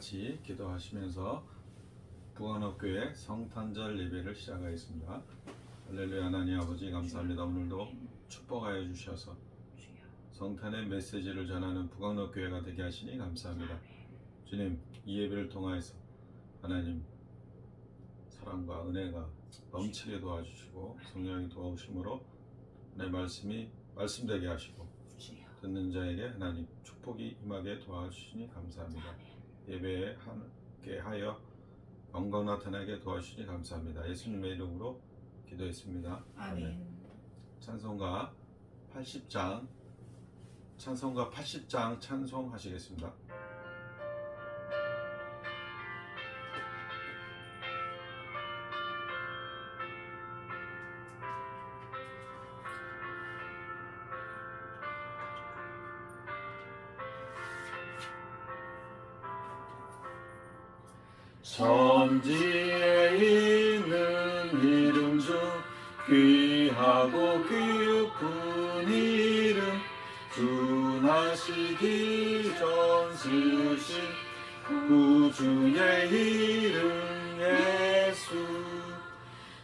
같이 기도하시면서 부강업교회 성탄절 예배를 시작하겠습니다. 할렐루야. 하나님 아버지 감사합니다. 오늘도 축복하여 주셔서 성탄의 메시지를 전하는 부강업교회가 되게 하시니 감사합니다. 주님, 이 예배를 통하여서 하나님 사랑과 은혜가 넘치게 도와주시고 성령이 도와주심으로 내 말씀이 말씀되게 하시고 듣는 자에게 하나님 축복이 임하게 도와주시니 감사합니다. 예배에 함께하여 영광 나타나게 도와주시니 감사합니다. 예수님의 이름으로 기도했습니다. 아멘. 찬송가 80장 찬송하시겠습니다. 천지에 있는 이름 중 귀하고 귀높은 이름, 준하시기 전 지으신 구주의 이름 예수.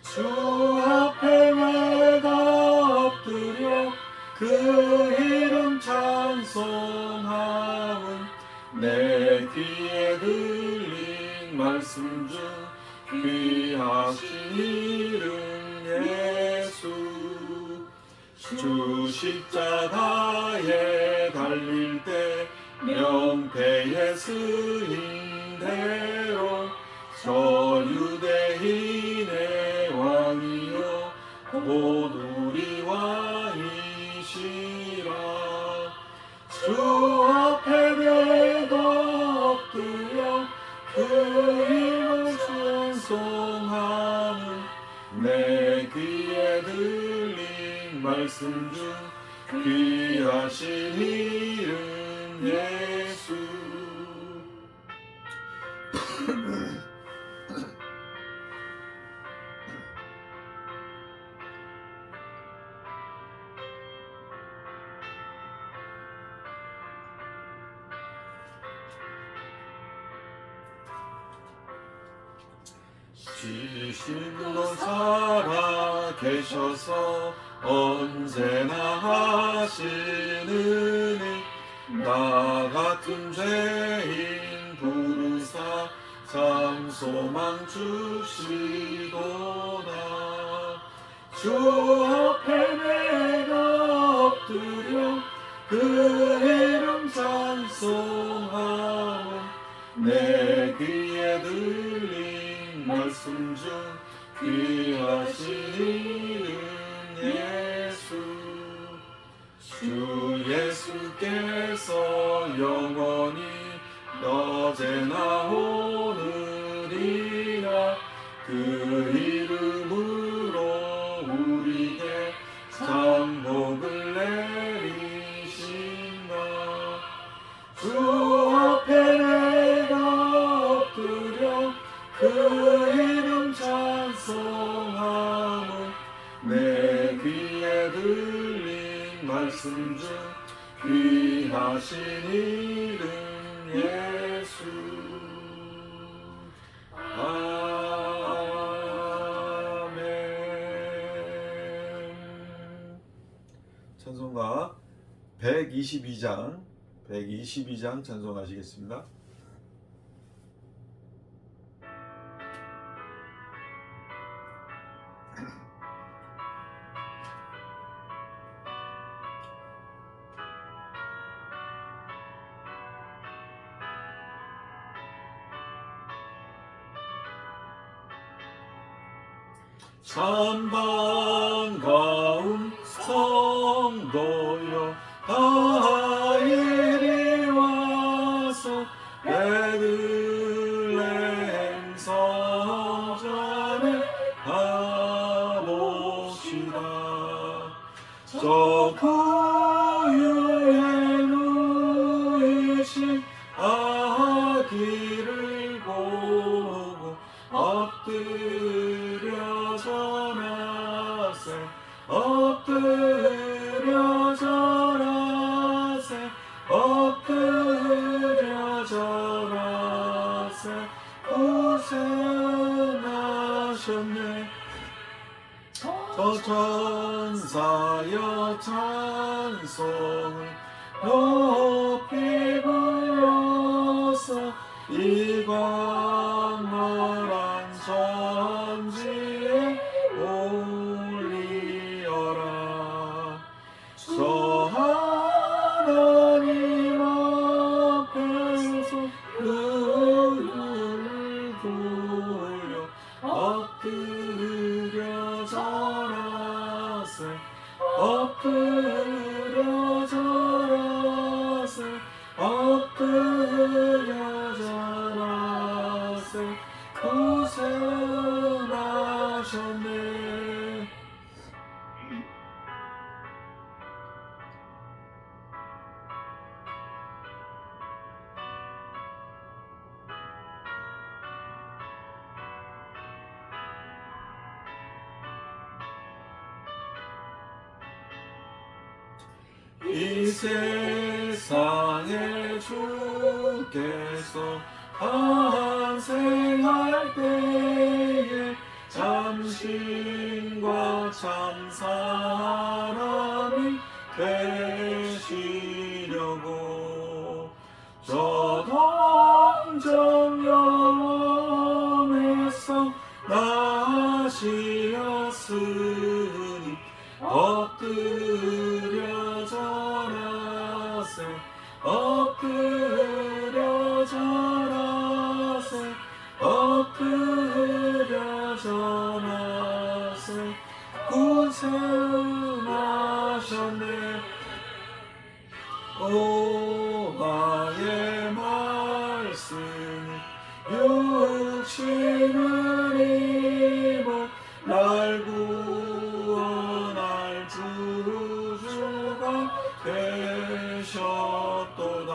주 앞에 내가 엎드려 그 이름 찬송함은 내 귀에 들린 말씀 중 귀하신 이름 예수. 주 십자가에 달릴 때 명패에 쓰인 대로 저 유대인의 왕이요 곧 우리 왕이시라. 주 앞에 내가 엎드려 그 이름 찬송함은 내 귀에 들린 말씀 중 귀하신 이름 예수. 지신으로 살아 계셔서 언제나 하시느니 나 같은 죄인 부르사 참 소망 주시도다. 주 앞에 내가 엎드려 그 이름 찬송함은 내 귀에 들린 말씀 중 귀하신 이름 예수. 주 예수께서 영원히 어제나 오늘이나 그 이름으로 우리에게 참 복을 내리신다. 주 앞에 내가 엎드려 그 이름 찬송함은 내 귀에 들린 말씀 중 귀하신 이름 예수. 아멘. 찬송가 122장 찬송하시겠습니다. 참 반가운 성도여 다 이리 와서 베들레헴 성전에 가봅시다. 저 구유에 누이신 아기를 보고 엎드려 절하세 엎드려 절하세 엎드려 절하세 전사여 찬송을 높이 불러서 이 광활한 천지에 올리어라. 저 하나님 앞에서 눈을 돌려 엎드려 절하세 엎드려 절하세 엎드려 절하세 구세하셨네. 이 세상에 주께서 탄생할 때에 참신과 참 사람이 되시려고 저 동정 영험에서 나시었으니 엎드려 절하세 엎드려 절하세 엎드려 절하세 구세하셨네. 오마의 말씀이 육신을 입어 날 구원할 주주가 되셨도다.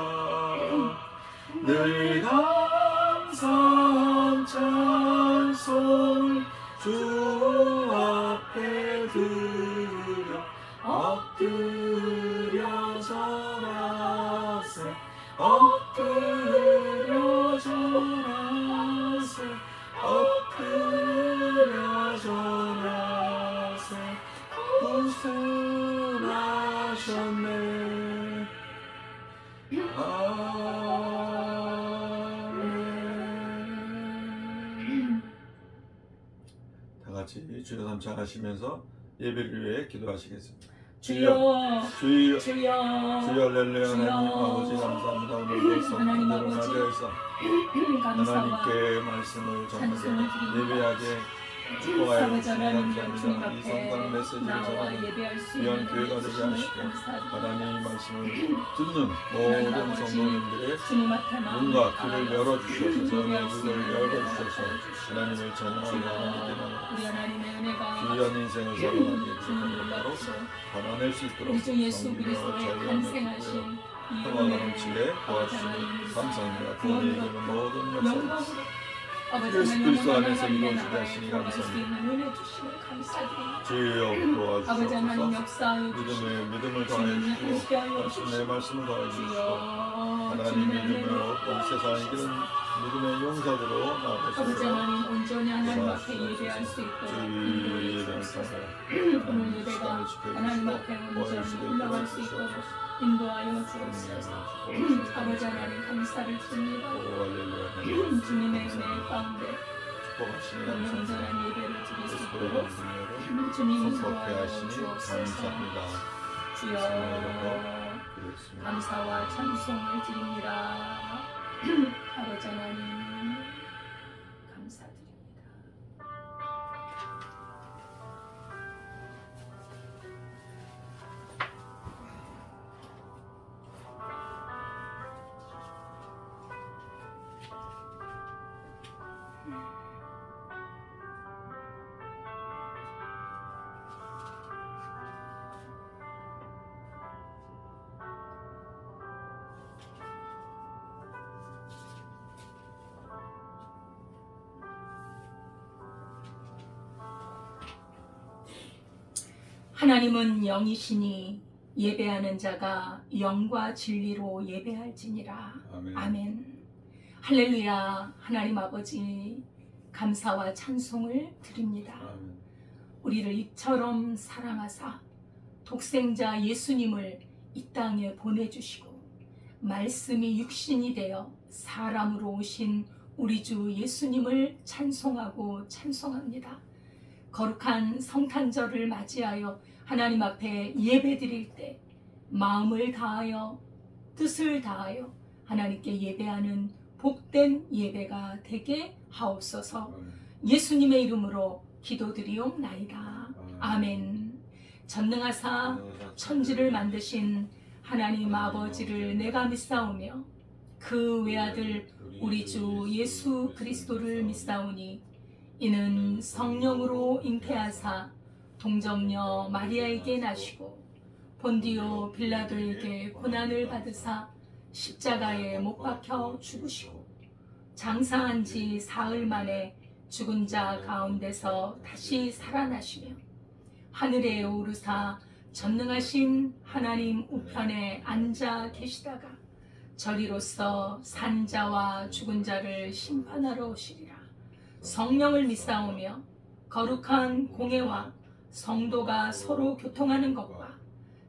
늘 감사한 찬송을 주 앞에 드려 엎드려 절하세 엎드려 절하세 엎드려 절하세 구세하셨네. 아멘. 다 같이 주여 삼창하시면서 예배를 위해 기도하시겠습니다. 주여 주여 주여 주여 할렐루야. 주여. 하나님 아버지 감사합니다. 오늘도 하나님 성령을 아버지. 맞이해서 감사와 하나님께 말씀을 전하게 찬송을 드립니다. 예배하게 축복하여 아버지 주시니 하나님 감사합니다. 주님 이 앞에 성당 메시지를 나와 전하는 예배할 수 귀한 있는 교회가 되게 주님을 하시고 감사드립니다. 하나님 말씀을 듣는 모든 아버지, 성도님들의 주님 앞에 눈과 귀를 열어주셔서 예배할 수 눈을 있는 열어주셔서 하나님을 전하는 주여, 하나님께 우리 하나님의 은혜가 귀한 인생을 살아가게 주님 되도록 놀랍소. 살아낼 수 있도록 우리 주 예수 성령으로 그리스도의 저희와 탄생하신 이 평화가 은혜를 넘치게 도와주시니 감사합니다. 구원과 구원의 이기는 모든 역사 영광으로 아버지 예수 하나님 그리스도 안에서 하나님의 이루어지게 나라에 하시니 들어갈 수 감사합니다. 있는 은혜 주심을 감사드립니다. 주여 아버지 하나님 도와주시옵소서. 역사하여 주시고 믿음을 더하여 주님이 주시고 함께하여 말씀의 말씀을 더하여 주시고 주여 하나님 주님의 믿음을 은혜로 얻고 세상에 이런 믿음의 용사들로 아버지 나아가시고 하나님 온전히 하나님 앞에 예배할 수 있도록 인도해 주옵소서. 오늘 예배가 하나님 앞에 온전히 올라갈 수 있도록 인도하여 주옵소서. 아버지 하나님 감사를 드립니다. 주님의 은혜 가운데 오늘 온전한 예배를 드릴 수 있도록 주님 인도하여 주옵소서. 주여 감사와 찬송을 드립니다. 아버지 하나님 감사드립니다. 하나님은 영이시니 예배하는 자가 영과 진리로 예배할지니라. 아멘. 아멘. 할렐루야. 하나님 아버지 감사와 찬송을 드립니다. 아멘. 우리를 이처럼 사랑하사 독생자 예수님을 이 땅에 보내주시고 말씀이 육신이 되어 사람으로 오신 우리 주 예수님을 찬송하고 찬송합니다. 거룩한 성탄절을 맞이하여 하나님 앞에 예배드릴 때 마음을 다하여 뜻을 다하여 하나님께 예배하는 복된 예배가 되게 하옵소서. 예수님의 이름으로 기도드리옵나이다. 아멘. 전능하사 천지를 만드신 하나님 아버지를 내가 믿사오며 그 외아들 우리 주 예수 그리스도를 믿사오니 이는 성령으로 잉태하사 동정녀 마리아에게 나시고 본디오 빌라도에게 고난을 받으사 십자가에 못 박혀 죽으시고 장사한 지 사흘 만에 죽은 자 가운데서 다시 살아나시며 하늘에 오르사 전능하신 하나님 우편에 앉아 계시다가 저리로서 산 자와 죽은 자를 심판하러 오시리라. 성령을 믿사오며 거룩한 공회와 성도가 서로 교통하는 것과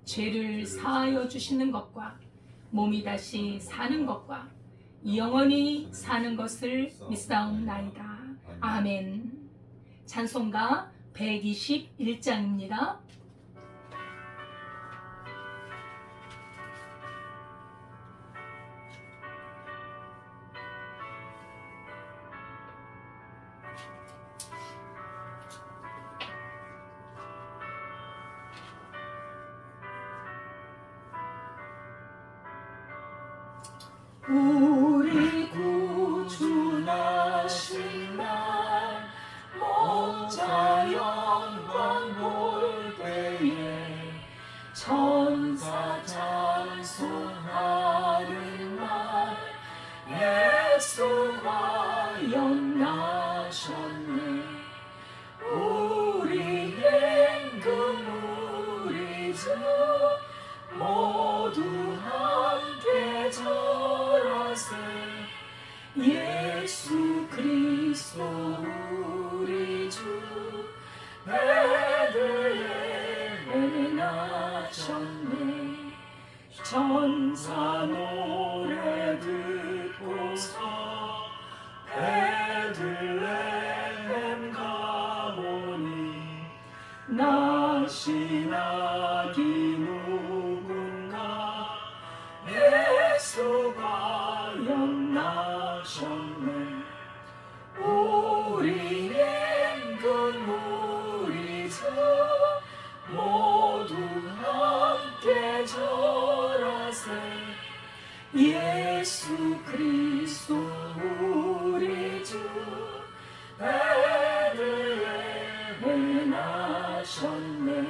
죄를 사하여 주시는 것과 몸이 다시 사는 것과 영원히 사는 것을 믿사옵나이다. 아멘. 찬송가 121장입니다. 우리 구주 나신 날 목자 영광 볼 때에 천사 찬송하는 날 예수 과연 나셨네. 우리 임금 우리 주 모두 함께 절하세. 예수 그리스도 우리 주 베들레헴에 나셨네. 천사 노래 듣고서 베들레헴 가보니 나신 아기 누군가 예수 과연 나셨네. 우리 임금 우리 주 모두 함께 절하세. 예수 그리스도 우리 주 베들레헴에 나셨네.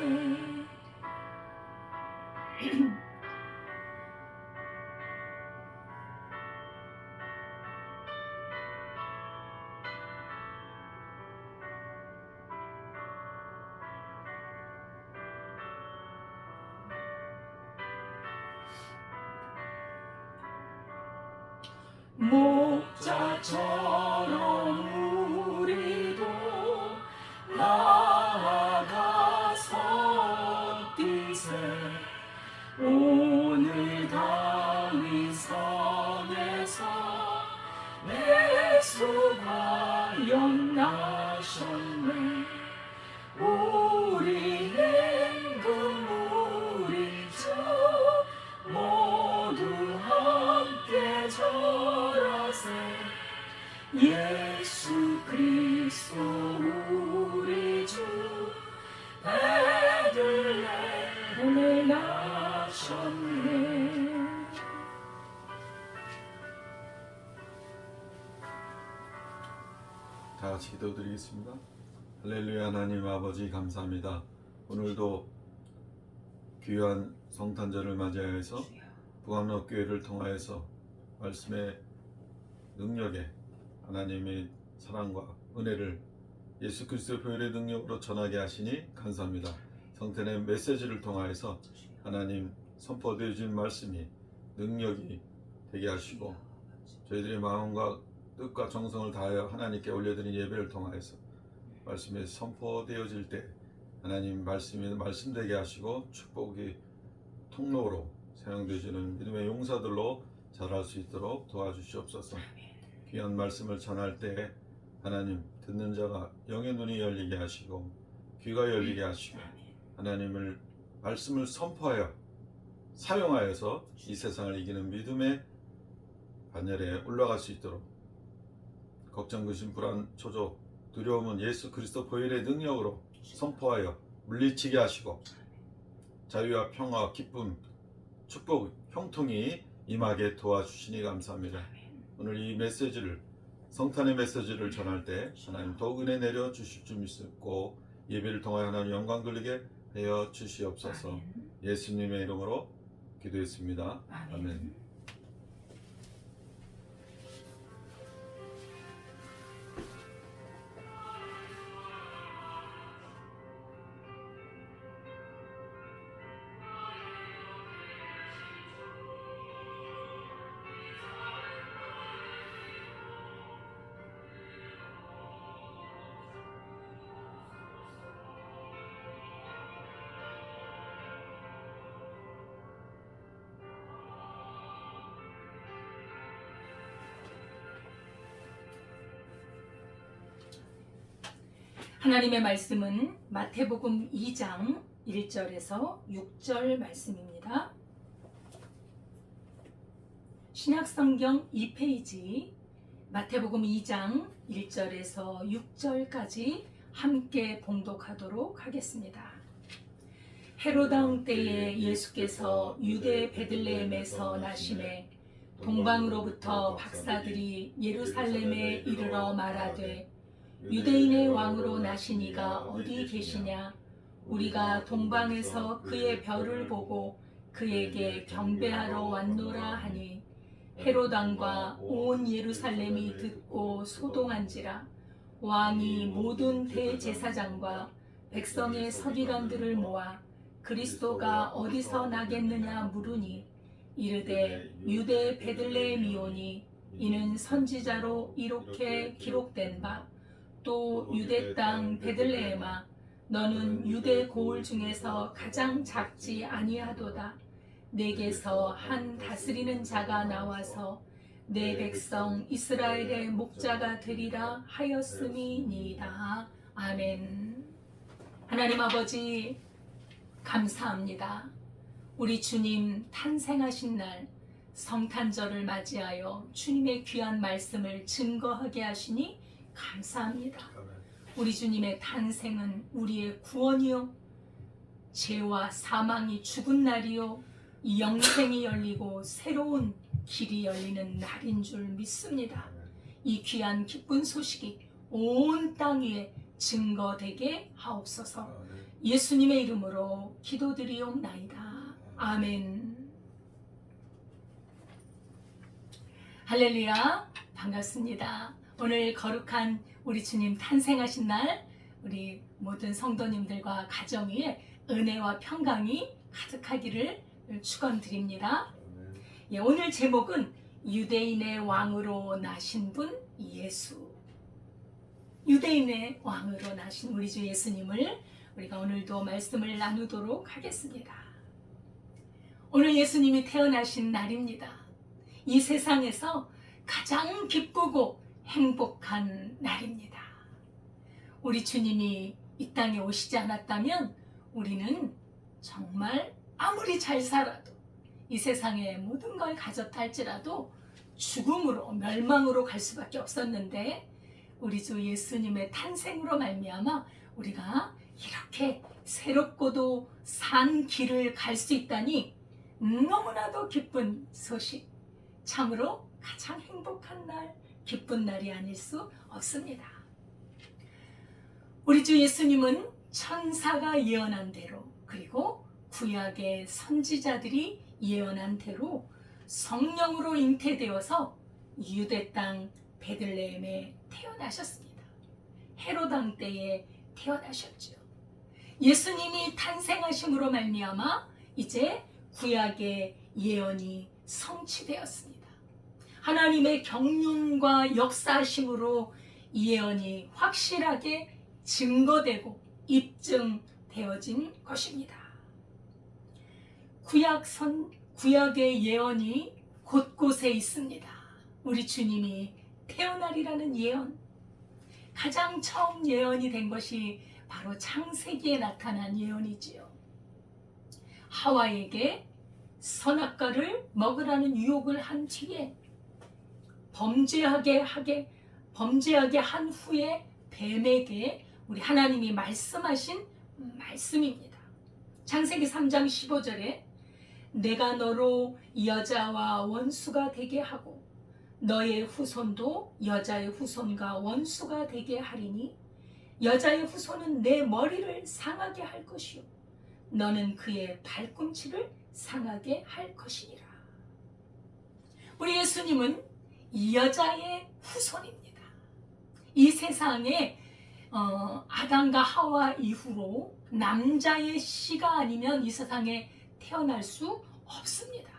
목자처럼 우리도 나아가서 뛰세. 오늘 다윗성에서 예수 과연 나셨네. 우리 임금 우리 주 모두 함께 절하세. 예수 그리스도 우리 주 베들레헴에 나셨네. 다 같이 기도드리겠습니다. 할렐루야. 하나님 아버지 감사합니다. 오늘도 귀한 성탄절을 맞이하여서 부감록교회를 통하여서 말씀의 능력에 하나님의 사랑과 은혜를 예수 그리스도의 보혈의 능력으로 전하게 하시니 감사합니다. 성탄의 메시지를 통하여서 하나님 선포되어진 말씀이 능력이 되게 하시고 저희들의 마음과 뜻과 정성을 다하여 하나님께 올려드린 예배를 통하여서 말씀이 선포되어질 때 하나님 말씀이 말씀되게 하시고 축복이 통로로 사용되시는 믿음의 용사들로 자랄 수 있도록 도와주시옵소서. 귀한 말씀을 전할 때 하나님 듣는 자가 영의 눈이 열리게 하시고 귀가 열리게 하시고 하나님을 말씀을 선포하여 사용하여서 이 세상을 이기는 믿음의 반열에 올라갈 수 있도록 걱정, 근심, 불안, 초조, 두려움은 예수 그리스도 보혈의 능력으로 선포하여 물리치게 하시고 자유와 평화, 기쁨, 축복, 형통이 임하게 도와주시니 감사합니다. 오늘 이 메시지를 성탄의 메시지를 전할 때 하나님 더욱 은혜 내려 주실 줄 믿고 예배를 통하여 하나님 영광 돌리게 하여 주시옵소서. 예수님의 이름으로 기도했습니다. 아멘. 하나님의 말씀은 마태복음 2장 1절에서 6절 말씀입니다. 신약성경 2페이지 마태복음 2장 1절에서 6절까지 함께 봉독하도록 하겠습니다. 헤롯 왕 때에 예수께서 유대 베들레헴에서 나심에 동방으로부터 박사들이 예루살렘에 이르러 말하되 유대인의 왕으로 나시니가 어디 계시냐? 우리가 동방에서 그의 별을 보고 그에게 경배하러 왔노라 하니 헤롯 왕과 온 예루살렘이 듣고 소동한지라. 왕이 모든 대제사장과 백성의 서기관들을 모아 그리스도가 어디서 나겠느냐 물으니 이르되 유대 베들레헴이오니 이는 선지자로 이렇게 기록된 바 또 유대 땅 베들레헴아 너는 유대 고을 중에서 가장 작지 아니하도다. 내게서 한 다스리는 자가 나와서 내 백성 이스라엘의 목자가 되리라 하였음이니이다. 아멘. 하나님 아버지 감사합니다. 우리 주님 탄생하신 날 성탄절을 맞이하여 주님의 귀한 말씀을 증거하게 하시니 감사합니다. 우리 주님의 탄생은 우리의 구원이요 죄와 사망이 죽은 날이요 영생이 열리고 새로운 길이 열리는 날인 줄 믿습니다. 이 귀한 기쁜 소식이 온 땅 위에 증거되게 하옵소서. 예수님의 이름으로 기도드리옵나이다. 아멘. 할렐루야, 반갑습니다. 오늘 거룩한 우리 주님 탄생하신 날 우리 모든 성도님들과 가정 위에 은혜와 평강이 가득하기를 축원드립니다. 예, 오늘 제목은 유대인의 왕으로 나신 분 예수. 유대인의 왕으로 나신 우리 주 예수님을 우리가 오늘도 말씀을 나누도록 하겠습니다. 오늘 예수님이 태어나신 날입니다. 이 세상에서 가장 기쁘고 행복한 날입니다. 우리 주님이 이 땅에 오시지 않았다면 우리는 정말 아무리 잘 살아도 이 세상의 모든 걸 가졌다 할지라도 죽음으로 멸망으로 갈 수밖에 없었는데 우리 주 예수님의 탄생으로 말미암아 우리가 이렇게 새롭고도 산 길을 갈 수 있다니 너무나도 기쁜 소식, 참으로 가장 행복한 날, 기쁜 날이 아닐 수 없습니다. 우리 주 예수님은 천사가 예언한 대로 그리고 구약의 선지자들이 예언한 대로 성령으로 잉태되어서 유대 땅 베들레헴에 태어나셨습니다. 헤롯 왕 때에 태어나셨죠. 예수님이 탄생하심으로 말미암아 이제 구약의 예언이 성취되었습니다. 하나님의 경륜과 역사심으로 이 예언이 확실하게 증거되고 입증되었습니다. 되어진 것입니다. 구약의 예언이 곳곳에 있습니다. 우리 주님이 태어나리라는 예언, 가장 처음 예언이 된 것이 바로 창세기에 나타난 예언이지요. 하와에게 선악과를 먹으라는 유혹을 한 뒤에 범죄하게 한 후에 뱀에게 우리 하나님이 말씀하신 말씀입니다. 창세기 3장 15절에 내가 너로 여자와 원수가 되게 하고 너의 후손도 여자의 후손과 원수가 되게 하리니 여자의 후손은 내 머리를 상하게 할 것이요 너는 그의 발꿈치를 상하게 할 것이니라. 우리 예수님은 여자의 후손입니다. 이 세상에 아담과 하와 이후로 남자의 씨가 아니면 이 세상에 태어날 수 없습니다.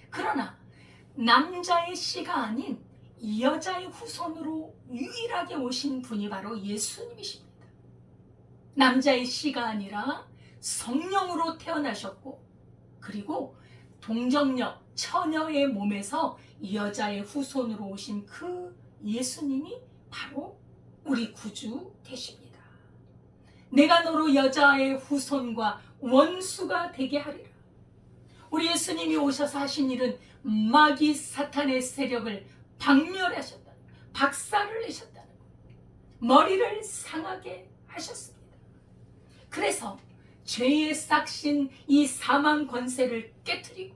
그러나 남자의 씨가 아닌 여자의 후손으로 유일하게 오신 분이 바로 예수님이십니다. 남자의 씨가 아니라 성령으로 태어나셨고 그리고 동정녀 처녀의 몸에서 여자의 후손으로 오신 그 예수님이 바로 우리 구주 되십니다. 내가 너로 여자의 후손과 원수가 되게 하리라. 우리 예수님이 오셔서 하신 일은 마귀 사탄의 세력을 박멸하셨다, 박살을 내셨다는 것, 머리를 상하게 하셨습니다. 그래서 죄의 싹신 이 사망 권세를 깨트리고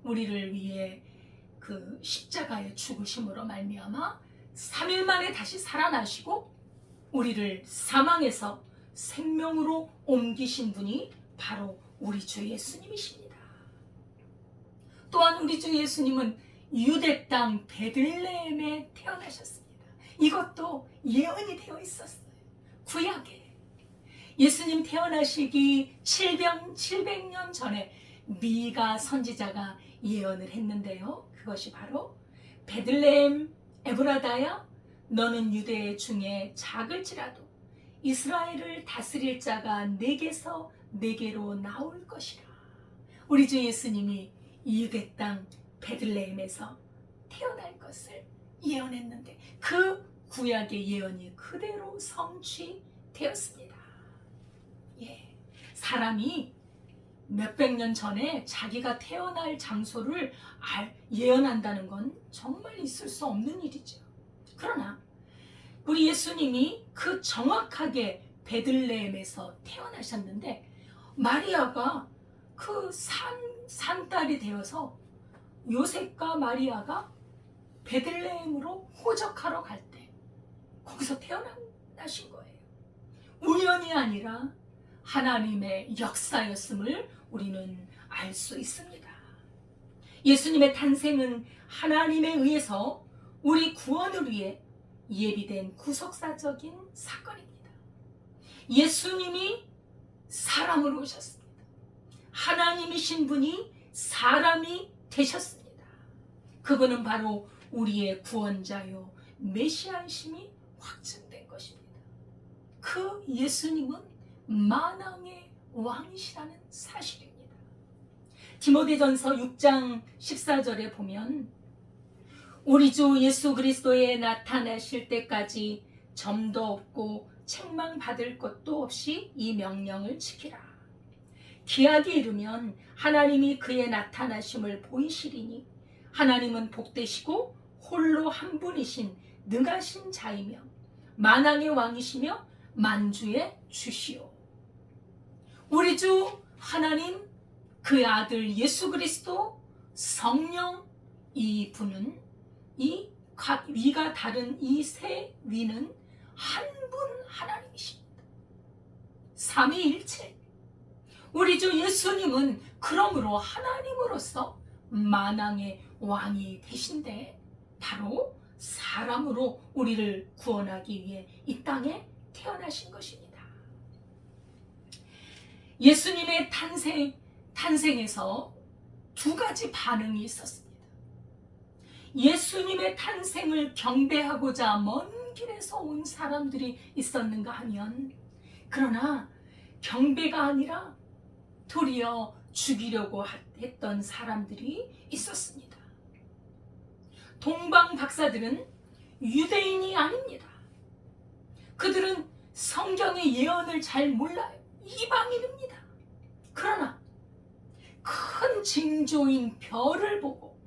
우리를 위해 그 십자가의 죽으심으로 말미암아 3일 만에 다시 살아나시고 우리를 사망에서 생명으로 옮기신 분이 바로 우리 주 예수님이십니다. 또한 우리 주 예수님은 유대 땅 베들레헴에 태어나셨습니다. 이것도 예언이 되어 있었어요. 구약에 예수님 태어나시기 700년 전에 미가 선지자가 예언을 했는데요. 그것이 바로 베들레헴 에브라다야 너는 유대 중에 작을지라도 이스라엘을 다스릴 자가 내게서 내게로 나올 것이라. 우리 주 예수님이 유대 땅 베들레헴에서 태어날 것을 예언했는데 그 구약의 예언이 그대로 성취되었습니다. 사람이 몇백 년 전에 자기가 태어날 장소를 예언한다는 건 정말 있을 수 없는 일이죠. 그러나 우리 예수님이 그 정확하게 베들레헴에서 태어나셨는데 마리아가 그 산딸이 되어서 요셉과 마리아가 베들레헴으로 호적하러 갈 때 거기서 태어나신 거예요. 우연이 아니라 하나님의 역사였음을 우리는 알 수 있습니다. 예수님의 탄생은 하나님에 의해서 우리 구원을 위해 예비된 구속사적인 사건입니다. 예수님이 사람으로 오셨습니다. 하나님이신 분이 사람이 되셨습니다. 그분은 바로 우리의 구원자요 메시아이심이 확증된 것입니다. 그 예수님은 만왕의 왕이시라는 사실입니다. 디모데전서 6장 14절에 보면 우리 주 예수 그리스도에 나타나실 때까지 점도 없고 책망받을 것도 없이 이 명령을 지키라. 기약이 이르면 하나님이 그의 나타나심을 보이시리니 하나님은 복되시고 홀로 한 분이신 능하신 자이며 만왕의 왕이시며 만주의 주시오. 우리 주 하나님, 그 아들 예수 그리스도, 성령, 이 분은 이 각 위가 다른 이 세 위는 한 분 하나님이십니다. 삼위일체. 우리 주 예수님은 그러므로 하나님으로서 만왕의 왕이 되신데 바로 사람으로 우리를 구원하기 위해 이 땅에 태어나신 것입니다. 예수님의 탄생에서 두 가지 반응이 있었습니다. 예수님의 탄생을 경배하고자 먼 길에서 온 사람들이 있었는가 하면 그러나 경배가 아니라 도리어 죽이려고 했던 사람들이 있었습니다. 동방 박사들은 유대인이 아닙니다. 그들은 성경의 예언을 잘 몰라요. 이방인입니다. 그러나 큰 징조인 별을 보고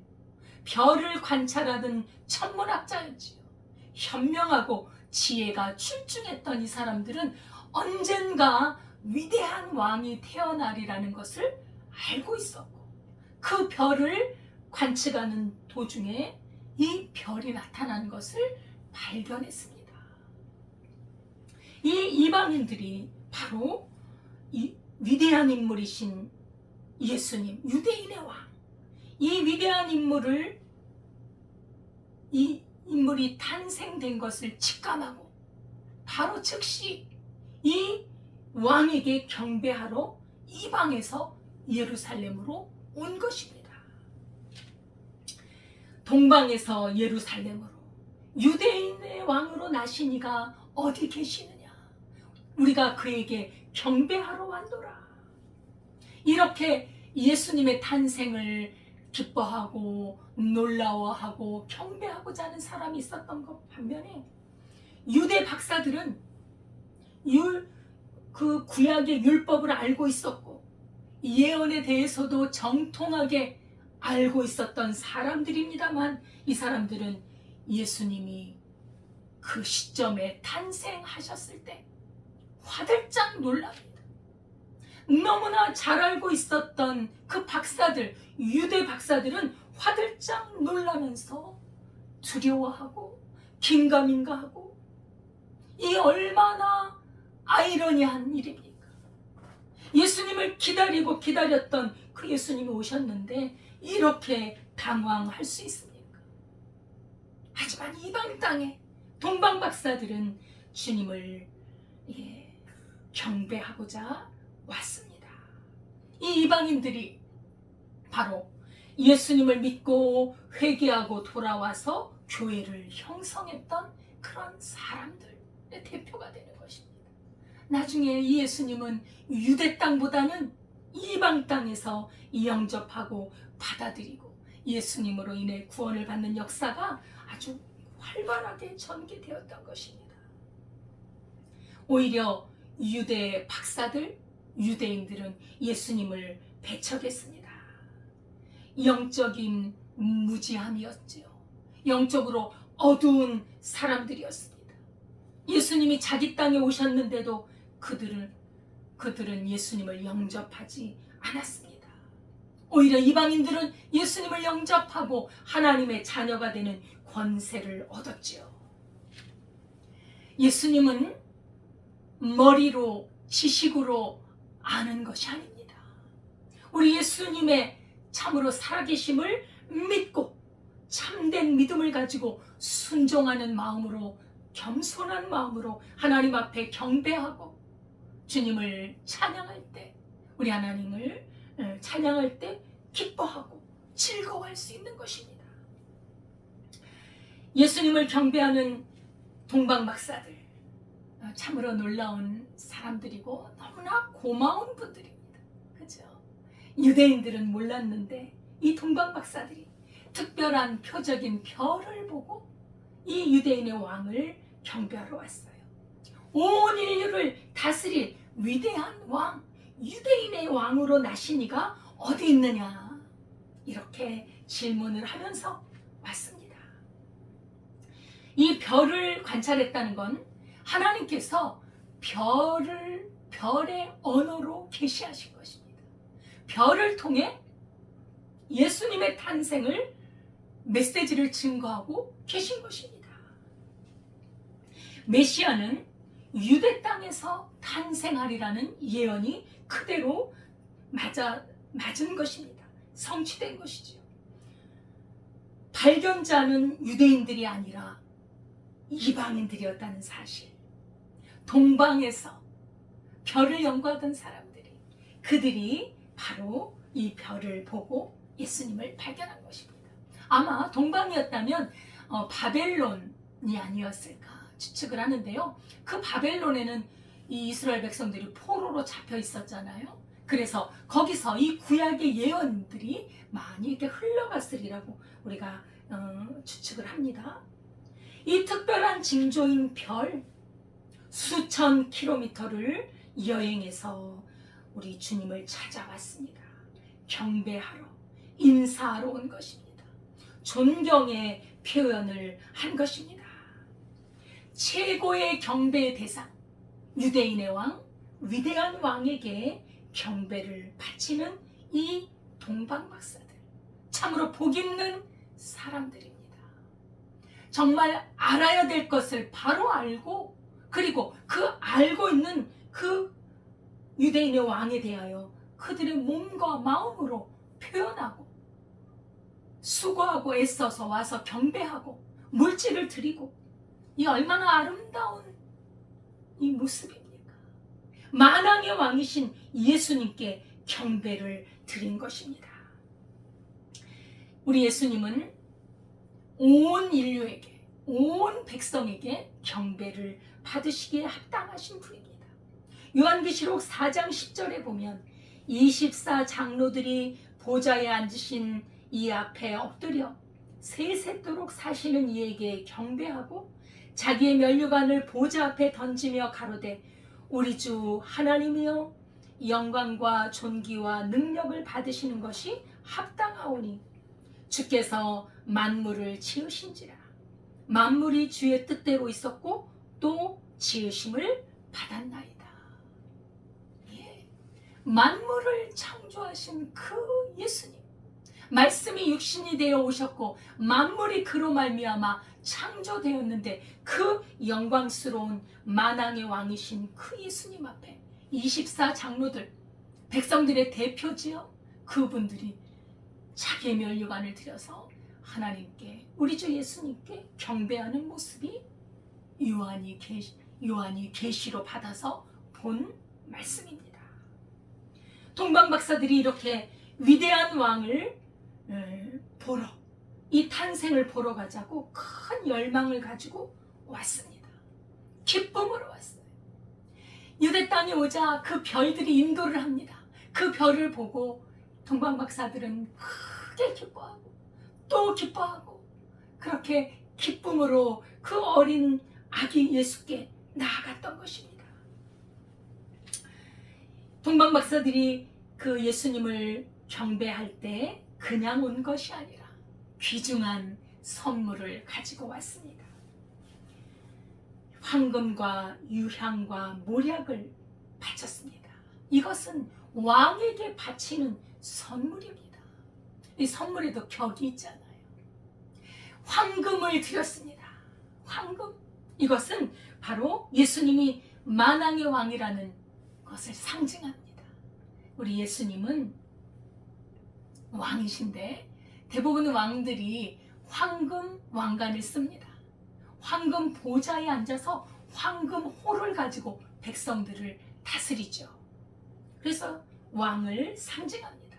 별을 관찰하던 천문학자였지요. 현명하고 지혜가 출중했던 이 사람들은 언젠가 위대한 왕이 태어나리라는 것을 알고 있었고, 그 별을 관측하는 도중에 이 별이 나타난 것을 발견했습니다. 이 이방인들이 바로 이 위대한 인물이신 예수님, 유대인의 왕, 이 위대한 이 인물이 탄생된 것을 직감하고 바로 즉시 이 왕에게 경배하러 이방에서 예루살렘으로 온 것입니다. 동방에서 예루살렘으로 유대인의 왕으로 나신 이가 어디 계시느냐? 우리가 그에게 경배하러 왔노라. 이렇게 예수님의 탄생을 기뻐하고 놀라워하고 경배하고자 하는 사람이 있었던 것 반면에, 유대 박사들은 그 구약의 율법을 알고 있었고 예언에 대해서도 정통하게 알고 있었던 사람들입니다만, 이 사람들은 예수님이 그 시점에 탄생하셨을 때 화들짝 놀랍니다. 너무나 잘 알고 있었던 그 박사들, 유대 박사들은 화들짝 놀라면서 두려워하고 긴가민가하고, 이 얼마나 아이러니한 일입니까? 예수님을 기다렸던 그 예수님이 오셨는데 이렇게 당황할 수 있습니까? 하지만 이방 땅에 동방 박사들은 주님을 경배하고자 왔습니다. 이 이방인들이 바로 예수님을 믿고 회개하고 돌아와서 교회를 형성했던 그런 사람들의 대표가 되는 것입니다. 나중에 이 예수님은 유대 땅보다는 이방 땅에서 영접하고 받아들이고 예수님으로 인해 구원을 받는 역사가 아주 활발하게 전개되었던 것입니다. 오히려 유대 박사들, 유대인들은 예수님을 배척했습니다. 영적인 무지함이었지요. 영적으로 어두운 사람들이었습니다. 예수님이 자기 땅에 오셨는데도 그들은 예수님을 영접하지 않았습니다. 오히려 이방인들은 예수님을 영접하고 하나님의 자녀가 되는 권세를 얻었지요. 예수님은 머리로, 지식으로 아는 것이 아닙니다. 우리 예수님의 참으로 살아계심을 믿고 참된 믿음을 가지고 순종하는 마음으로, 겸손한 마음으로 하나님 앞에 경배하고 주님을 찬양할 때, 우리 하나님을 찬양할 때 기뻐하고 즐거워할 수 있는 것입니다. 예수님을 경배하는 동방 박사들, 참으로 놀라운 사람들이고 너무나 고마운 분들입니다. 그죠? 유대인들은 몰랐는데 이 동방 박사들이 특별한 표적인 별을 보고 이 유대인의 왕을 경배하러 왔어요. 온 인류를 다스릴 위대한 왕, 유대인의 왕으로 나신 이가 어디 있느냐? 이렇게 질문을 하면서 왔습니다. 이 별을 관찰했다는 건 하나님께서 별의 언어로 계시하신 것입니다. 별을 통해 예수님의 탄생을, 메시지를 증거하고 계신 것입니다. 메시아는 유대 땅에서 탄생하리라는 예언이 그대로 맞은 것입니다. 성취된 것이죠. 발견자는 유대인들이 아니라 이방인들이었다는 사실, 동방에서 별을 연구하던 사람들이, 그들이 바로 이 별을 보고 예수님을 발견한 것입니다. 아마 동방이었다면 바벨론이 아니었을까 추측을 하는데요. 그 바벨론에는 이 이스라엘 백성들이 포로로 잡혀 있었잖아요. 그래서 거기서 이 구약의 예언들이 많이 이렇게 흘러갔으리라고 우리가 추측을 합니다. 이 특별한 징조인 별, 수천 킬로미터를 여행해서 우리 주님을 찾아왔습니다. 경배하러, 인사하러 온 것입니다. 존경의 표현을 한 것입니다. 최고의 경배의 대상, 유대인의 왕, 위대한 왕에게 경배를 바치는 이 동방박사들, 참으로 복있는 사람들입니다. 정말 알아야 될 것을 바로 알고, 그리고 그 알고 있는 그 유대인의 왕에 대하여 그들의 몸과 마음으로 표현하고 수고하고 애써서 와서 경배하고 물질을 드리고, 이 얼마나 아름다운 이 모습입니까? 만왕의 왕이신 예수님께 경배를 드린 것입니다. 우리 예수님은 온 인류에게, 온 백성에게 경배를 받으시기에 합당하신 분입니다. 요한계시록 4장 10절에 보면 24 장로들이 보좌에 앉으신 이 앞에 엎드려 세세토록 사시는 이에게 경배하고 자기의 면류관을 보좌 앞에 던지며 가로되 우리 주 하나님이여 영광과 존귀와 능력을 받으시는 것이 합당하오니 주께서 만물을 지으신지라. 만물이 주의 뜻대로 있었고 또 지으심을 받았나이다. 예. 만물을 창조하신 그 예수님, 말씀이 육신이 되어 오셨고 만물이 그로 말미암아 창조되었는데 그 영광스러운 만왕의 왕이신 그 예수님 앞에 24 장로들, 백성들의 대표지요, 그분들이 자기의 면류관을 들여서 하나님께, 우리 주 예수님께 경배하는 모습이 요한이 계시로 받아서 본 말씀입니다. 동방박사들이 이렇게 위대한 왕을 보러, 이 탄생을 보러 가자고 큰 열망을 가지고 왔습니다. 기쁨으로 왔어요. 유대 땅에 오자 그 별들이 인도를 합니다. 그 별을 보고 동방박사들은 크게 기뻐하고 또 기뻐하고, 그렇게 기쁨으로 그 어린 아기 예수께 나아갔던 것입니다. 동방박사들이 그 예수님을 경배할 때 그냥 온 것이 아니라 귀중한 선물을 가지고 왔습니다. 황금과 유향과 모략을 바쳤습니다. 이것은 왕에게 바치는 선물입니다. 이 선물에도 격이 있잖아요. 황금을 드렸습니다. 황금, 이것은 바로 예수님이 만왕의 왕이라는 것을 상징합니다. 우리 예수님은 왕이신데 대부분의 왕들이 황금 왕관을 씁니다. 황금 보좌에 앉아서 황금 호를 가지고 백성들을 다스리죠. 그래서 왕을 상징합니다.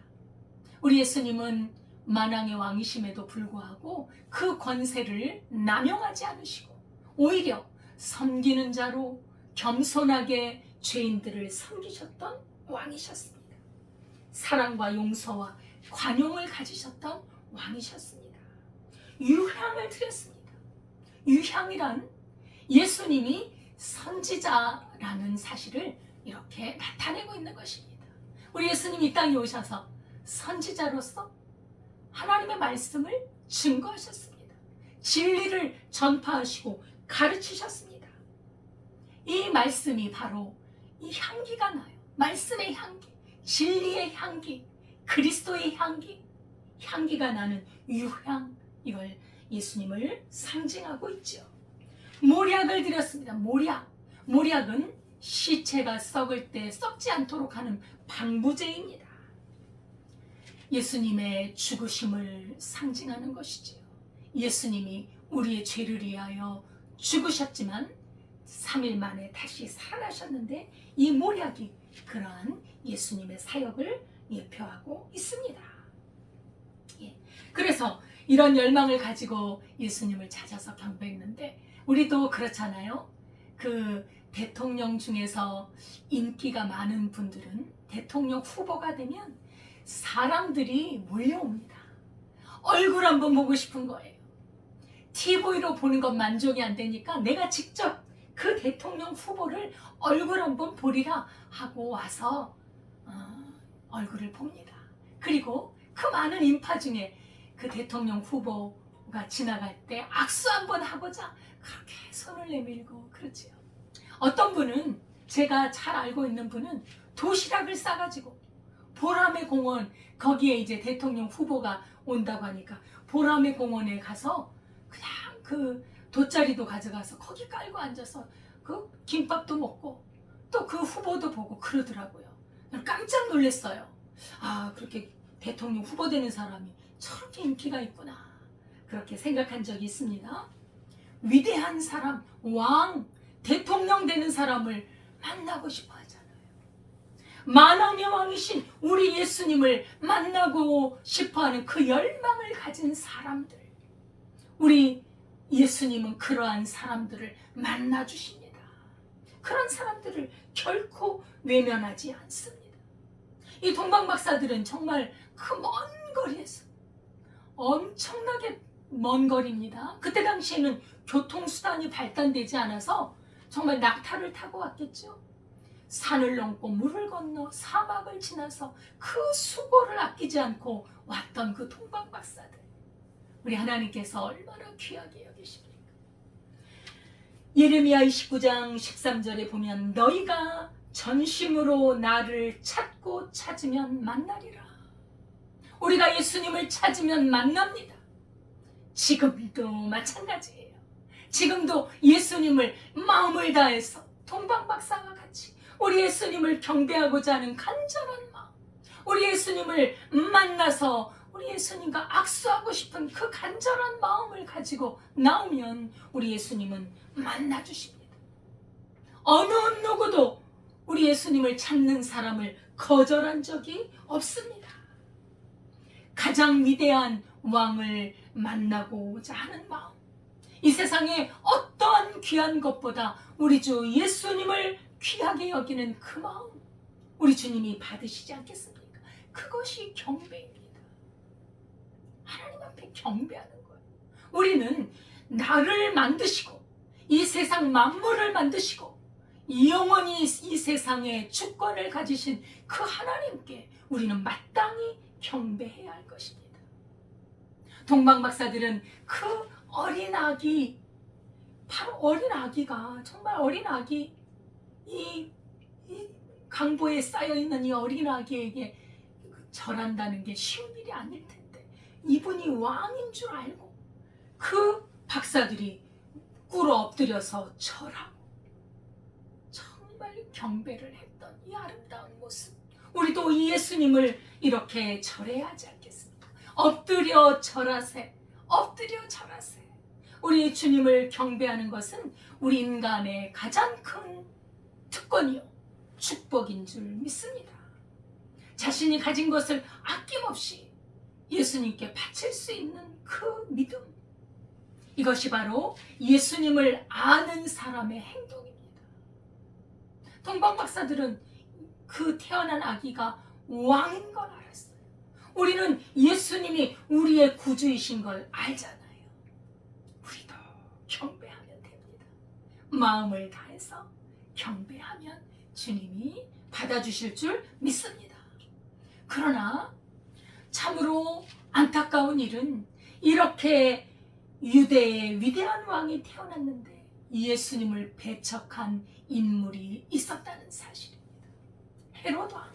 우리 예수님은 만왕의 왕이심에도 불구하고 그 권세를 남용하지 않으시고 오히려 섬기는 자로 겸손하게 죄인들을 섬기셨던 왕이셨습니다. 사랑과 용서와 관용을 가지셨던 왕이셨습니다. 유향을 드렸습니다. 유향이란 예수님이 선지자라는 사실을 이렇게 나타내고 있는 것입니다. 우리 예수님이 이 땅에 오셔서 선지자로서 하나님의 말씀을 증거하셨습니다. 진리를 전파하시고 가르치셨습니다. 이 말씀이 바로 이 향기가 나요. 말씀의 향기, 진리의 향기, 그리스도의 향기, 향기가 나는 유향, 이걸 예수님을 상징하고 있죠. 모략을 드렸습니다. 모략은 시체가 썩을 때 썩지 않도록 하는 방부제입니다. 예수님의 죽으심을 상징하는 것이지요. 예수님이 우리의 죄를 위하여 죽으셨지만 3일 만에 다시 살아나셨는데 이 모략이 그러한 예수님의 사역을 예표하고 있습니다. 예. 그래서 이런 열망을 가지고 예수님을 찾아서 경배했는데 우리도 그렇잖아요. 그 대통령 중에서 인기가 많은 분들은 대통령 후보가 되면 사람들이 몰려옵니다. 얼굴 한번 보고 싶은 거예요. TV로 보는 것 만족이 안 되니까 내가 직접 그 대통령 후보를 얼굴 한번 보리라 하고 와서 얼굴을 봅니다. 그리고 그 많은 인파 중에 그 대통령 후보가 지나갈 때 악수 한번 하고자 그렇게 손을 내밀고 그러지요. 어떤 분은, 제가 잘 알고 있는 분은 도시락을 싸가지고 보라매 공원, 거기에 이제 대통령 후보가 온다고 하니까 보라매 공원에 가서 그냥 그 돗자리도 가져가서 거기 깔고 앉아서 그 김밥도 먹고 또 그 후보도 보고 그러더라고요. 깜짝 놀랐어요. 아, 그렇게 대통령 후보 되는 사람이 저렇게 인기가 있구나, 그렇게 생각한 적이 있습니다. 위대한 사람, 왕, 대통령 되는 사람을 만나고 싶어 하잖아요. 만왕의 왕이신 우리 예수님을 만나고 싶어하는 그 열망을 가진 사람들, 우리 예수님은 그러한 사람들을 만나주십니다. 그런 사람들을 결코 외면하지 않습니다. 이 동방박사들은 정말 그 먼 거리에서, 엄청나게 먼 거리입니다. 그때 당시에는 교통수단이 발달되지 않아서 정말 낙타를 타고 왔겠죠. 산을 넘고 물을 건너 사막을 지나서 그 수고를 아끼지 않고 왔던 그 동방박사들, 우리 하나님께서 얼마나 귀하게 여기십니까? 예레미야 29장 13절에 보면 너희가 전심으로 나를 찾고 찾으면 만나리라. 우리가 예수님을 찾으면 만납니다. 지금도 마찬가지예요. 지금도 예수님을 마음을 다해서 동방박사와 같이 우리 예수님을 경배하고자 하는 간절한 마음, 우리 예수님을 만나서 우리 예수님과 악수하고 싶은 그 간절한 마음을 가지고 나오면 우리 예수님은 만나주십니다. 어느 누구도 우리 예수님을 찾는 사람을 거절한 적이 없습니다. 가장 위대한 왕을 만나고자 하는 마음, 이 세상에 어떠한 귀한 것보다 우리 주 예수님을 귀하게 여기는 그 마음, 우리 주님이 받으시지 않겠습니까? 그것이 경배입니다. 하나님 앞에 경배하는 거예요. 우리는 나를 만드시고 이 세상 만물을 만드시고 영원히 이 세상에 주권을 가지신 그 하나님께 우리는 마땅히 경배해야 할 것입니다. 동방박사들은 그 어린 아기, 바로 어린 아기가, 정말 어린 아기, 이 강보에 쌓여있는 이 어린 아기에게 절한다는 게 쉬운 일이 아닐 텐데, 이분이 왕인 줄 알고 그 박사들이 꿇어 엎드려서 절하고 정말 경배를 했던 이 아름다운 모습, 우리도 이 예수님을 이렇게 절해야 하지 않겠습니까? 엎드려 절하세, 엎드려 절하세. 우리 주님을 경배하는 것은 우리 인간의 가장 큰 특권이요 축복인 줄 믿습니다. 자신이 가진 것을 아낌없이 예수님께 바칠 수 있는 그 믿음, 이것이 바로 예수님을 아는 사람의 행동입니다. 동방박사들은 그 태어난 아기가 왕인 걸 알았어요. 우리는 예수님이 우리의 구주이신 걸 알잖아요. 우리도 경배하면 됩니다. 마음을 다해서 경배하면 주님이 받아주실 줄 믿습니다. 그러나 참으로 안타까운 일은 이렇게 유대의 위대한 왕이 태어났는데 예수님을 배척한 인물이 있었다는 사실입니다. 헤롯 왕.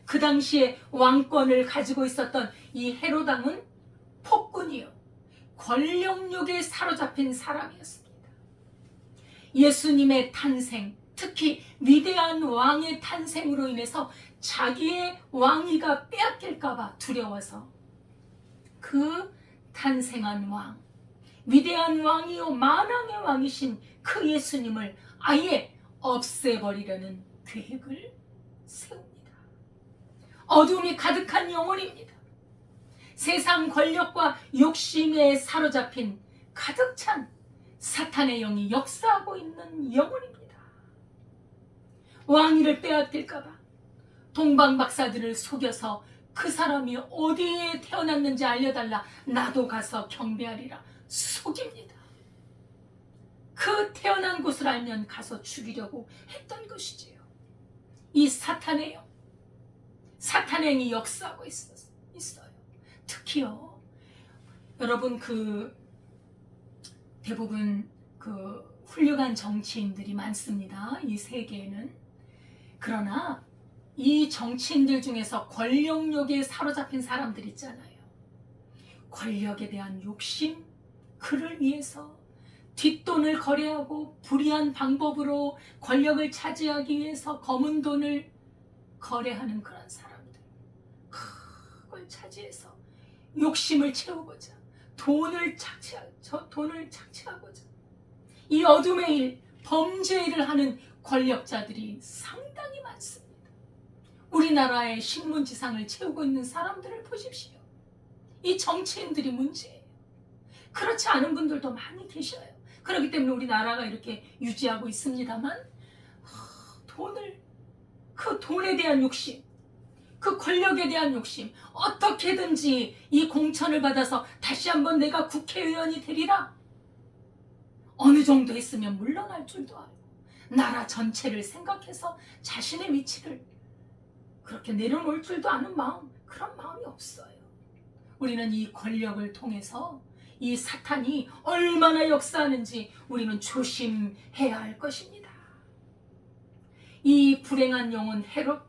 그 당시에 왕권을 가지고 있었던 이 헤롯 왕은 폭군이요, 권력욕에 사로잡힌 사람이었습니다. 예수님의 탄생, 특히 위대한 왕의 탄생으로 인해서 자기의 왕위가 빼앗길까봐 두려워서 그 탄생한 왕, 위대한 왕이요 만왕의 왕이신 그 예수님을 아예 없애버리려는 계획을 세웁니다. 어둠이 가득한 영혼입니다. 세상 권력과 욕심에 사로잡힌 가득 찬 사탄의 영이 역사하고 있는 영혼입니다. 왕위를 빼앗길까봐 동방박사들을 속여서 그 사람이 어디에 태어났는지 알려달라, 나도 가서 경배하리라 속입니다. 그 태어난 곳을 알면 가서 죽이려고 했던 것이지요. 이 사탄의 행이 역사하고 있어요. 특히요, 여러분, 대부분 훌륭한 정치인들이 많습니다, 이 세계에는. 그러나 이 정치인들 중에서 권력욕에 사로잡힌 사람들 있잖아요. 권력에 대한 욕심, 그를 위해서 뒷돈을 거래하고 불의한 방법으로 권력을 차지하기 위해서 검은 돈을 거래하는 그런 사람들, 그걸 차지해서 욕심을 채우고자 돈을 착취하고자 이 어둠의 일, 범죄의 일을 하는 권력자들이 상당히 많습니다. 우리나라의 신문지상을 채우고 있는 사람들을 보십시오. 이 정치인들이 문제예요. 그렇지 않은 분들도 많이 계셔요. 그렇기 때문에 우리나라가 이렇게 유지하고 있습니다만, 그 돈에 대한 욕심, 그 권력에 대한 욕심, 어떻게든지 이 공천을 받아서 다시 한번 내가 국회의원이 되리라, 어느 정도 했으면 물러날 줄도 알고 나라 전체를 생각해서 자신의 위치를 그렇게 내려놓을 줄도 아는 마음, 그런 마음이 없어요. 우리는 이 권력을 통해서 이 사탄이 얼마나 역사하는지 우리는 조심해야 할 것입니다. 이 불행한 영혼 헤롯,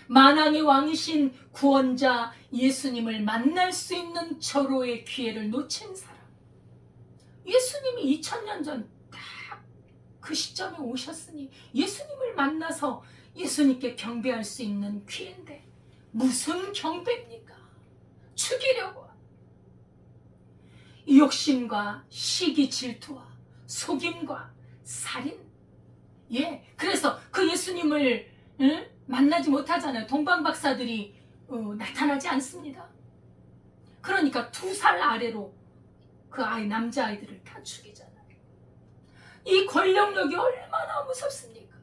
만왕의 왕이신 구원자 예수님을 만날 수 있는 절호의 기회를 놓친 사람. 예수님이 2000년 전 딱 그 시점에 오셨으니 예수님을 만나서 예수님께 경배할 수 있는 기회인데 무슨 경배입니까? 죽이려고. 욕심과 시기 질투와 속임과 살인. 그래서 그 예수님을 만나지 못하잖아요. 동방박사들이 나타나지 않습니다. 그러니까 2살 아래로 그 남자아이들을 다 죽이잖아요. 이 권력력이 얼마나 무섭습니까?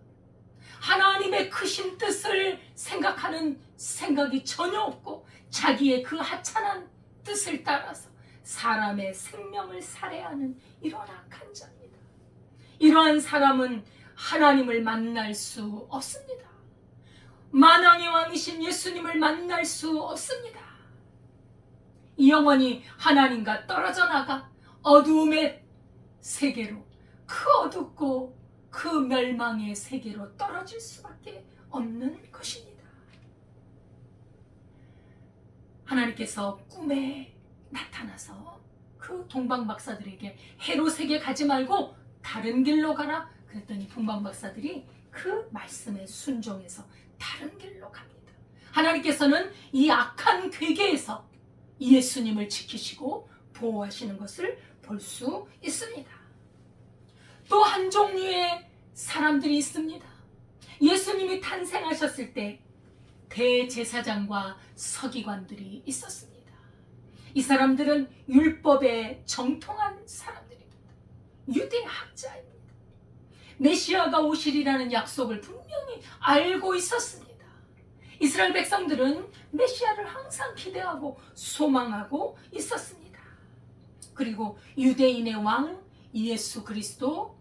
하나님의 크신 뜻을 생각하는 생각이 전혀 없고 자기의 그 하찮은 뜻을 따라서 사람의 생명을 살해하는 이런 악한 자입니다. 이러한 사람은 하나님을 만날 수 없습니다. 만왕의 왕이신 예수님을 만날 수 없습니다. 영원히 하나님과 떨어져 나가 어두움의 세계로, 그 어둡고 그 멸망의 세계로 떨어질 수밖에 없는 것입니다. 하나님께서 꿈에 나타나서 그 동방박사들에게 헤롯에게 가지 말고 다른 길로 가라 그랬더니 동방박사들이 그 말씀에 순종해서 다른 길로 갑니다. 하나님께서는 이 악한 괴계에서 예수님을 지키시고 보호하시는 것을 볼 수 있습니다. 또 한 종류의 사람들이 있습니다. 예수님이 탄생하셨을 때 대제사장과 서기관들이 있었습니다. 이 사람들은 율법에 정통한 사람들입니다. 유대 학자입니다. 메시아가 오시리라는 약속을 분명히 알고 있었습니다. 이스라엘 백성들은 메시아를 항상 기대하고 소망하고 있었습니다. 그리고 유대인의 왕 예수 그리스도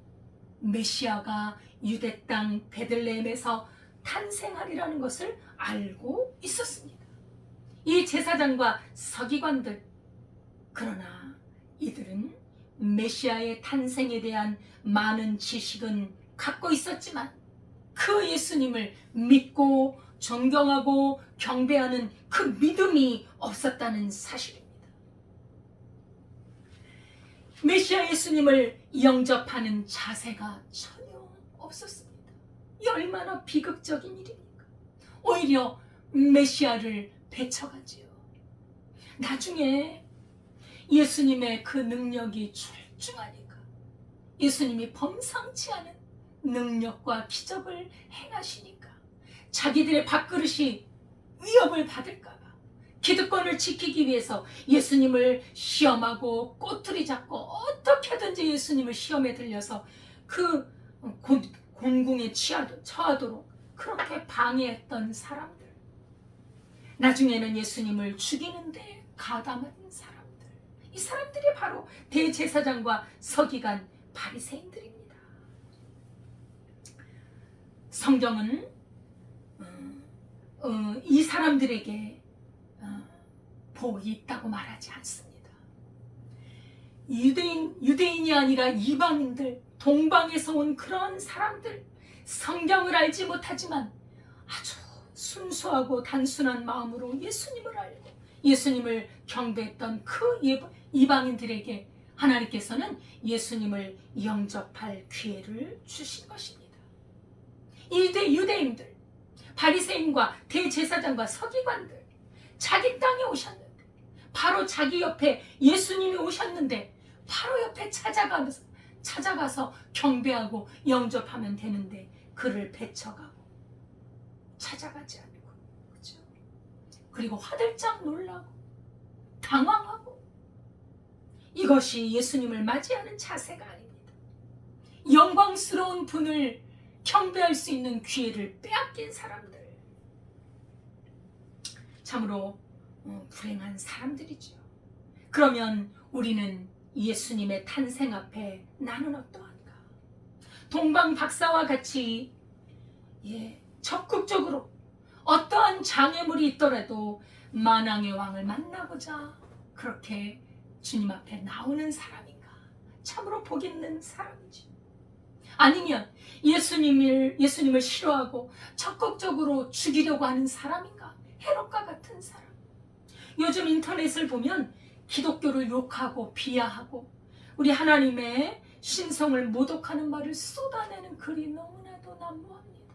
메시아가 유대 땅 베들레헴에서 탄생하리라는 것을 알고 있었습니다. 이 제사장과 서기관들, 그러나 이들은 메시아의 탄생에 대한 많은 지식은 갖고 있었지만 그 예수님을 믿고 존경하고 경배하는 그 믿음이 없었다는 사실입니다. 메시아 예수님을 영접하는 자세가 전혀 없었습니다. 이 얼마나 비극적인 일입니까? 오히려 메시아를 배척하지요. 나중에 예수님의 그 능력이 출중하니까 예수님이 범상치 않은 능력과 기적을 행하시니까 자기들의 밥그릇이 위협을 받을까봐 기득권을 지키기 위해서 예수님을 시험하고 꼬투리 잡고 어떻게든지 예수님을 시험에 들려서 그 곤궁에 처하도록 그렇게 방해했던 사람들, 나중에는 예수님을 죽이는데 가담한 사람들, 이 사람들이 바로 대제사장과 서기관 바리새인들입니다. 성경은 이 사람들에게 복이 있다고 말하지 않습니다. 유대인이 아니라 이방인들, 동방에서 온 그런 사람들, 성경을 알지 못하지만 아주 순수하고 단순한 마음으로 예수님을 알고 예수님을 경배했던 그 이방인들에게 하나님께서는 예수님을 영접할 기회를 주신 것입니다. 유대인들, 바리새인과 대제사장과 서기관들, 자기 땅에 오셨는데, 바로 자기 옆에 예수님이 오셨는데 바로 옆에 찾아가서 경배하고 영접하면 되는데 그를 배척하고 찾아가지 않고, 그렇죠? 그리고 화들짝 놀라고 당황하고, 이것이 예수님을 맞이하는 자세가 아닙니다. 영광스러운 분을 경배할 수 있는 기회를 빼앗긴 사람들, 참으로 불행한 사람들이죠. 그러면 우리는 예수님의 탄생 앞에 나는 어떠한가? 동방 박사와 같이 적극적으로 어떠한 장애물이 있더라도 만왕의 왕을 만나고자 그렇게 주님 앞에 나오는 사람인가? 참으로 복 있는 사람이지. 아니면 예수님을 싫어하고 적극적으로 죽이려고 하는 사람인가? 헤롯과 같은 사람. 요즘 인터넷을 보면 기독교를 욕하고 비하하고 우리 하나님의 신성을 모독하는 말을 쏟아내는 글이 너무나도 난무합니다.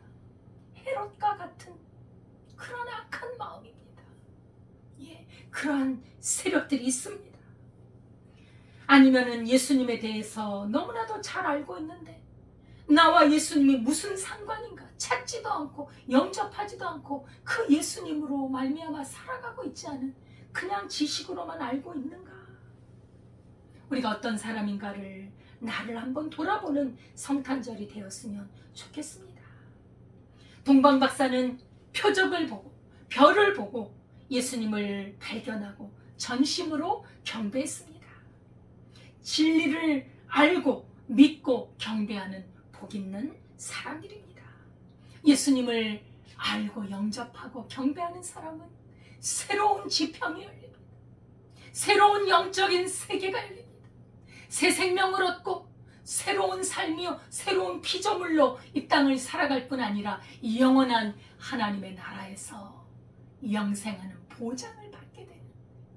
헤롯과 같은 그런 악한 마음입니다. 그러한 세력들이 있습니다. 아니면은 예수님에 대해서 너무나도 잘 알고 있는데 나와 예수님이 무슨 상관인가 찾지도 않고 영접하지도 않고 그 예수님으로 말미암아 살아가고 있지 않은 그냥 지식으로만 알고 있는가? 우리가 어떤 사람인가를 나를 한번 돌아보는 성탄절이 되었으면 좋겠습니다. 동방 박사는 표적을 보고 별을 보고 예수님을 발견하고 전심으로 경배했습니다. 진리를 알고 믿고 경배하는 복 있는 사람들입니다. 예수님을 알고 영접하고 경배하는 사람은 새로운 지평이 열립니다. 새로운 영적인 세계가 열립니다. 새 생명을 얻고 새로운 삶이요 새로운 피조물로 이 땅을 살아갈 뿐 아니라 영원한 하나님의 나라에서 영생하는 보장을 받게 되는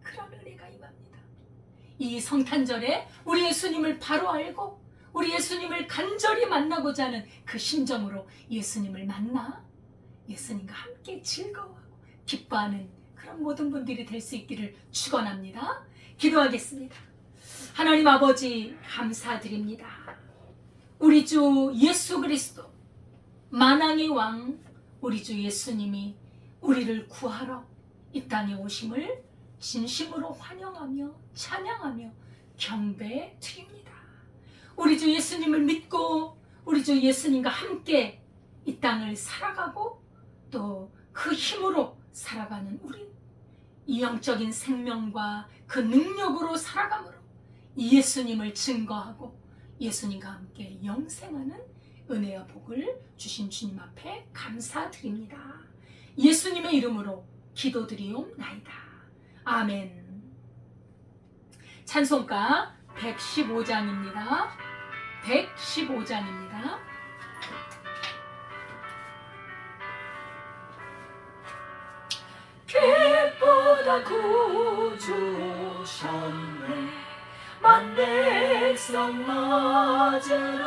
그런 은혜가 임합니다. 이 성탄절에 우리 예수님을 바로 알고 우리 예수님을 간절히 만나고자 하는 그 심정으로 예수님을 만나 예수님과 함께 즐거워하고 기뻐하는 그런 모든 분들이 될 수 있기를 축원합니다. 기도하겠습니다. 하나님 아버지 감사드립니다. 우리 주 예수 그리스도 만왕의 왕 우리 주 예수님이 우리를 구하러 이 땅에 오심을 진심으로 환영하며 찬양하며 경배해 드립니다. 우리 주 예수님을 믿고 우리 주 예수님과 함께 이 땅을 살아가고 또 그 힘으로 살아가는 우리 이 영적인 생명과 그 능력으로 살아감으로 예수님을 증거하고 예수님과 함께 영생하는 은혜와 복을 주신 주님 앞에 감사드립니다. 예수님의 이름으로 기도드리옵나이다. 아멘. 찬송가 115장입니다. 115장입니다. 빛보다 구주 오셨네 만백성 맞으러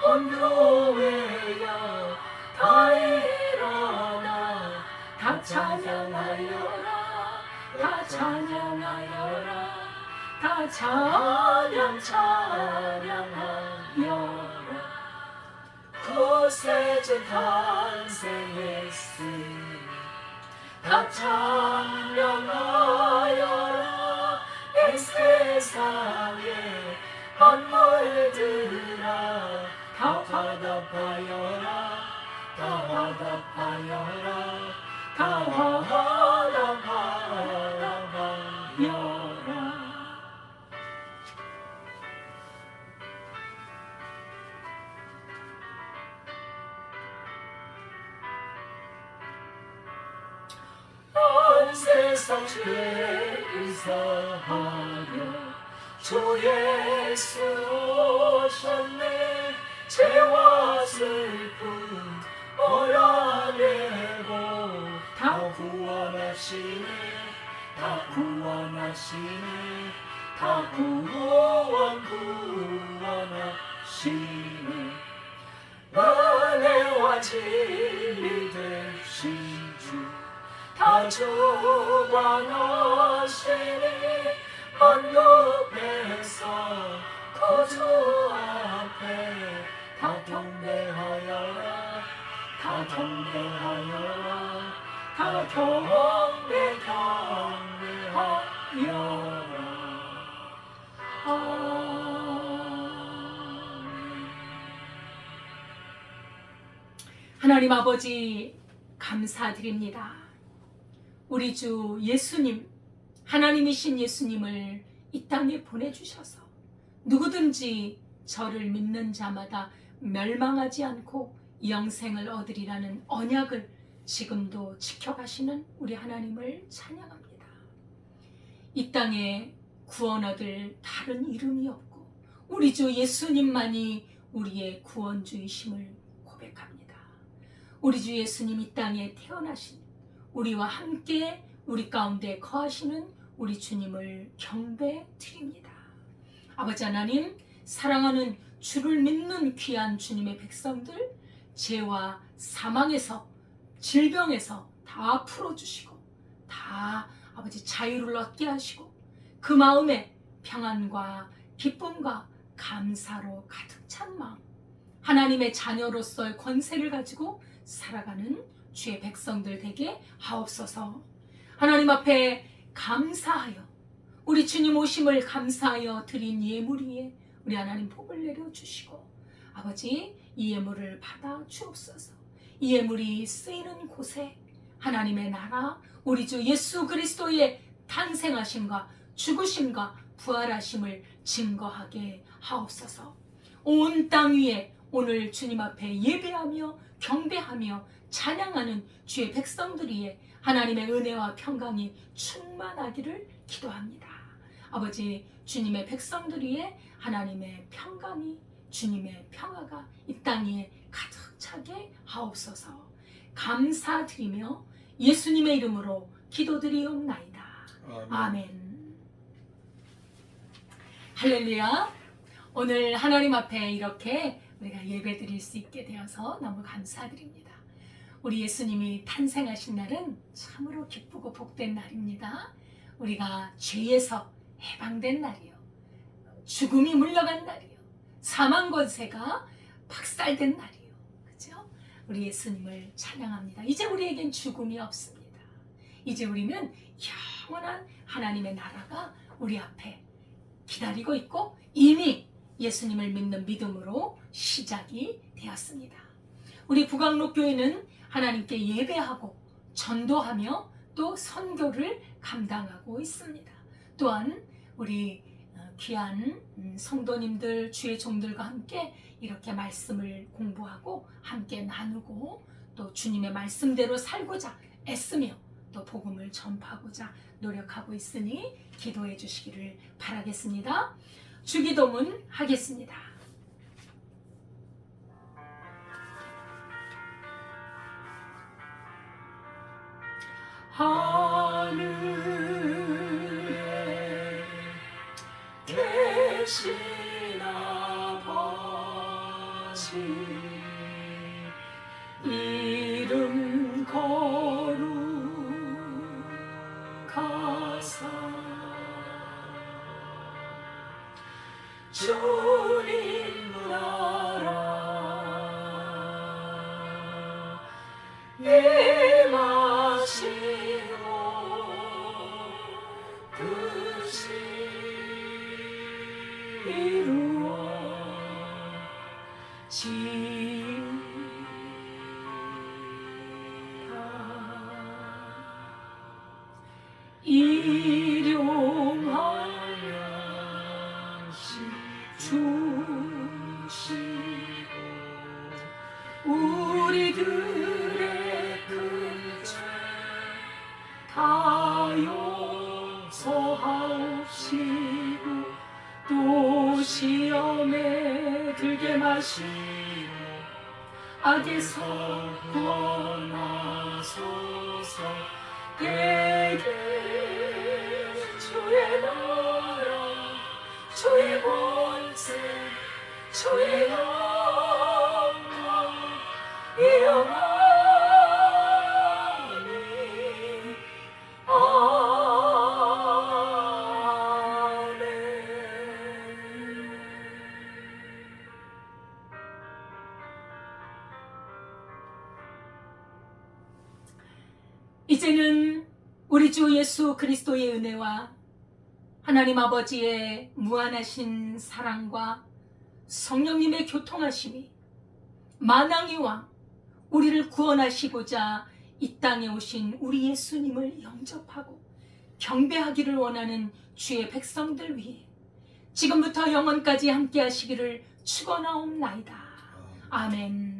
온 교회여 다 일어나 다 찬양하여라 다 찬양하여라 다 찬양하여라 구세주 탄생했으니 다 찬양하여라 이 세상에 만물들아 다 화답하여라 다 화답하여라 다 화답하여라. 온 세상 죄 의사하여 주 예수 오셨네. 죄와 슬픔 몰아내고 다 구원하시네. 다 구원하시네. 다 구원하시네. 은혜와 진리 되신 주 다 주관하시니 만국에서 거주 앞에 다 경배하여라 다 경배하여라 다 경배하여라. 하나님 아버지 감사드립니다. 우리 주 예수님, 하나님이신 예수님을 이 땅에 보내주셔서 누구든지 저를 믿는 자마다 멸망하지 않고 영생을 얻으리라는 언약을 지금도 지켜가시는 우리 하나님을 찬양합니다. 이 땅에 구원 얻을 다른 이름이 없고 우리 주 예수님만이 우리의 구원주이심을 고백합니다. 우리 주 예수님 이 땅에 태어나신 우리와 함께 우리 가운데 거하시는 우리 주님을 경배드립니다. 아버지 하나님, 사랑하는 주를 믿는 귀한 주님의 백성들, 죄와 사망에서 질병에서 다 풀어주시고 다 아버지 자유를 얻게 하시고 그 마음에 평안과 기쁨과 감사로 가득 찬 마음, 하나님의 자녀로서의 권세를 가지고 살아가는 주의 백성들 되게 하옵소서. 하나님 앞에 감사하여 우리 주님 오심을 감사하여 드린 예물 위에 우리 하나님 복을 내려주시고 아버지 이 예물을 받아 주옵소서. 이 예물이 쓰이는 곳에 하나님의 나라 우리 주 예수 그리스도의 탄생하심과 죽으심과 부활하심을 증거하게 하옵소서. 온 땅 위에 오늘 주님 앞에 예배하며 경배하며 찬양하는 주의 백성들 위에 하나님의 은혜와 평강이 충만하기를 기도합니다. 아버지 주님의 백성들 위에 하나님의 평강이 주님의 평화가 이 땅 위에 가득 차게 하옵소서. 감사드리며 예수님의 이름으로 기도드리옵나이다. 아멘. 할렐루야. 오늘 하나님 앞에 이렇게 우리가 예배드릴 수 있게 되어서 너무 감사드립니다. 우리 예수님이 탄생하신 날은 참으로 기쁘고 복된 날입니다. 우리가 죄에서 해방된 날이요, 죽음이 물러간 날이요, 사망 권세가 박살된 날이요, 그죠? 우리 예수님을 찬양합니다. 이제 우리에겐 죽음이 없습니다. 이제 우리는 영원한 하나님의 나라가 우리 앞에 기다리고 있고 이미 예수님을 믿는 믿음으로 시작이 되었습니다. 우리 북악록교회는 하나님께 예배하고 전도하며 또 선교를 감당하고 있습니다. 또한 우리 귀한 성도님들, 주의 종들과 함께 이렇게 말씀을 공부하고 함께 나누고 또 주님의 말씀대로 살고자 애쓰며 또 복음을 전파하고자 노력하고 있으니 기도해 주시기를 바라겠습니다. 주기도문 하겠습니다. 하늘에 계신 아버지, 이름 거룩하사 주님 나라 임하시고 뜻이 이루어지이다. 용서하옵시고 또 시험에 들게 마시고 악에서 구원하소서. 내게 주의 나라 주의 권세 주의 영광 영원히 아멘. 이제는 우리 주 예수 그리스도의 은혜와 하나님 아버지의 무한하신 사랑과 성령님의 교통하심이 만왕의 왕 우리를 구원하시고자 이 땅에 오신 우리 예수님을 영접하고 경배하기를 원하는 주의 백성들 위해 지금부터 영원까지 함께 하시기를 축원하옵나이다. 아멘.